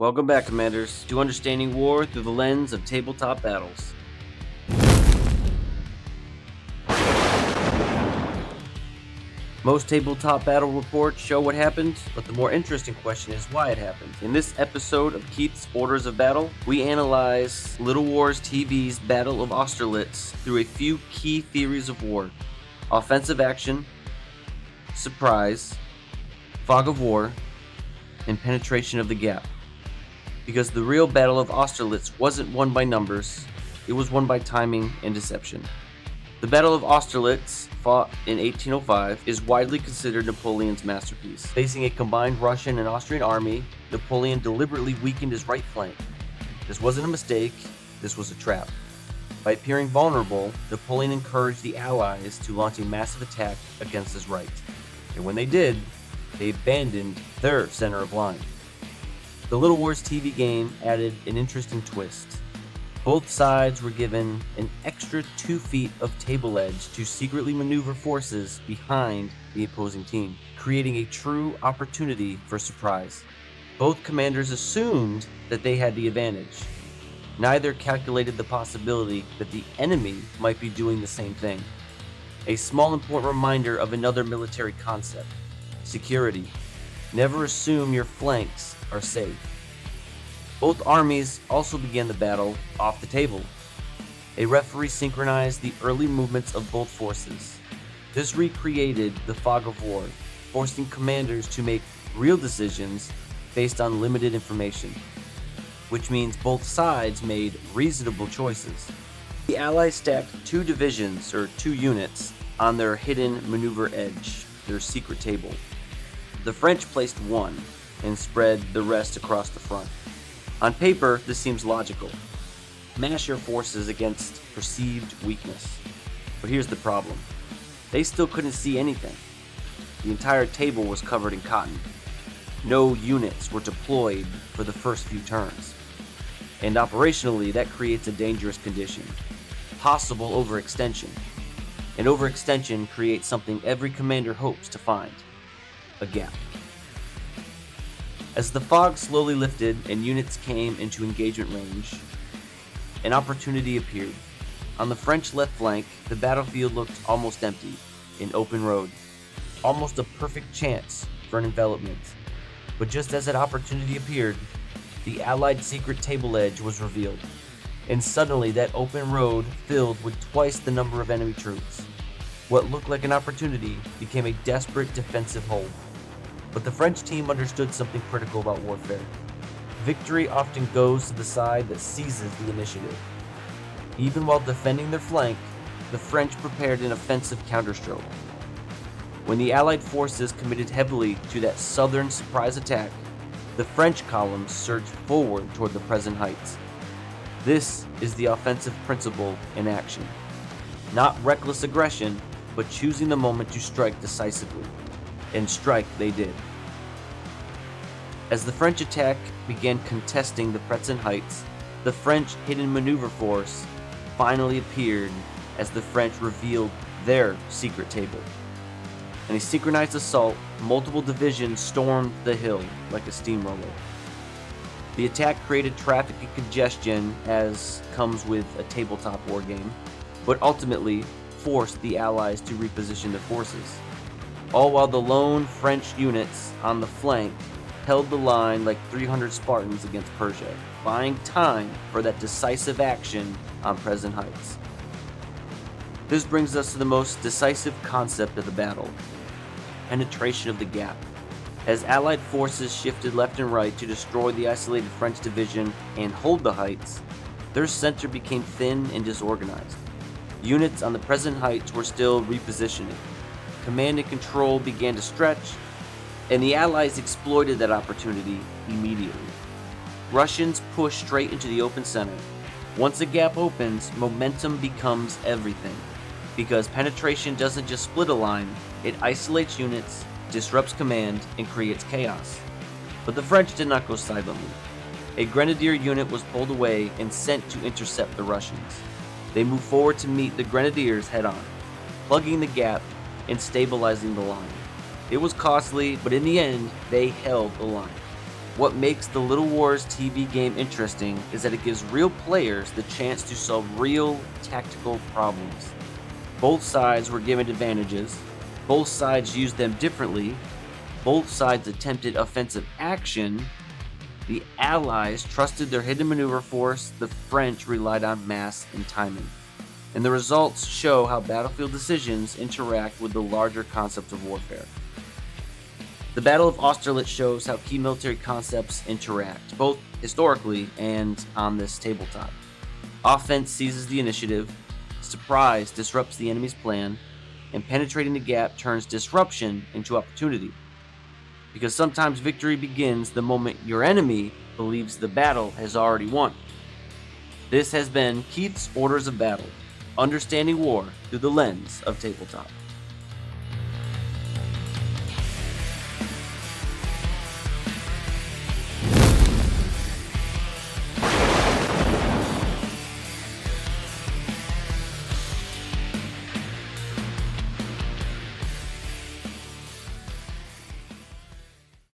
Welcome back, Commanders, to Understanding War through the lens of tabletop battles. Most tabletop battle reports show what happened, but the more interesting question is why it happened. In this episode of Keith's Orders of Battle, we analyze Little Wars TV's Battle of Austerlitz through a few key theories of war: offensive action, surprise, fog of war, and penetration of the gap. Because the real Battle of Austerlitz wasn't won by numbers, it was won by timing and deception. The Battle of Austerlitz, fought in 1805, is widely considered Napoleon's masterpiece. Facing a combined Russian and Austrian army, Napoleon deliberately weakened his right flank. This wasn't a mistake, this was a trap. By appearing vulnerable, Napoleon encouraged the Allies to launch a massive attack against his right. And when they did, they abandoned their center of line. The Little Wars TV game added an interesting twist. Both sides were given an extra 2 feet of table edge to secretly maneuver forces behind the opposing team, creating a true opportunity for surprise. Both commanders assumed that they had the advantage. Neither calculated the possibility that the enemy might be doing the same thing. A small important reminder of another military concept: security. Never assume your flanks are safe. Both armies also began the battle off the table. A referee synchronized the early movements of both forces. This recreated the fog of war, forcing commanders to make real decisions based on limited information, which means both sides made reasonable choices. The Allies stacked 2 divisions, or 2 units, on their hidden maneuver edge, their secret table. The French placed 1 and spread the rest across the front. On paper, this seems logical. Mash your forces against perceived weakness. But here's the problem. They still couldn't see anything. The entire table was covered in cotton. No units were deployed for the first few turns. And operationally, that creates a dangerous condition: possible overextension. And overextension creates something every commander hopes to find: a gap. As the fog slowly lifted and units came into engagement range, an opportunity appeared. On the French left flank, the battlefield looked almost empty, an open road. Almost a perfect chance for an envelopment. But just as that opportunity appeared, the Allied secret table edge was revealed, and suddenly that open road filled with twice the number of enemy troops. What looked like an opportunity became a desperate defensive hole. But the French team understood something critical about warfare. Victory often goes to the side that seizes the initiative. Even while defending their flank, the French prepared an offensive counterstroke. When the Allied forces committed heavily to that southern surprise attack, the French columns surged forward toward the present heights. This is the offensive principle in action. Not reckless aggression, but choosing the moment to strike decisively. And strike they did. As the French attack began contesting the present heights, the French hidden maneuver force finally appeared as the French revealed their secret table. In a synchronized assault, multiple divisions stormed the hill like a steamroller. The attack created traffic and congestion, as comes with a tabletop war game, but ultimately forced the Allies to reposition their forces. All while the lone French units on the flank held the line like 300 Spartans against Persia, buying time for that decisive action on present heights. This brings us to the most decisive concept of the battle: penetration of the gap. As Allied forces shifted left and right to destroy the isolated French division and hold the heights, their center became thin and disorganized. Units on the present heights were still repositioning. Command and control began to stretch, and the Allies exploited that opportunity immediately. Russians pushed straight into the open center. Once a gap opens, momentum becomes everything, because penetration doesn't just split a line, it isolates units, disrupts command, and creates chaos. But the French did not go silently. A grenadier unit was pulled away and sent to intercept the Russians. They moved forward to meet the grenadiers head-on, plugging the gap and stabilizing the line. It was costly, but in the end, they held the line. What makes the Little Wars TV game interesting is that it gives real players the chance to solve real tactical problems. Both sides were given advantages, both sides used them differently, both sides attempted offensive action, the Allies trusted their hidden maneuver force, the French relied on mass and timing. And the results show how battlefield decisions interact with the larger concept of warfare. The Battle of Austerlitz shows how key military concepts interact, both historically and on this tabletop. Offense seizes the initiative, surprise disrupts the enemy's plan, and penetrating the gap turns disruption into opportunity. Because sometimes victory begins the moment your enemy believes the battle has already won. This has been Keith's Orders of Battle, understanding war through the lens of tabletop.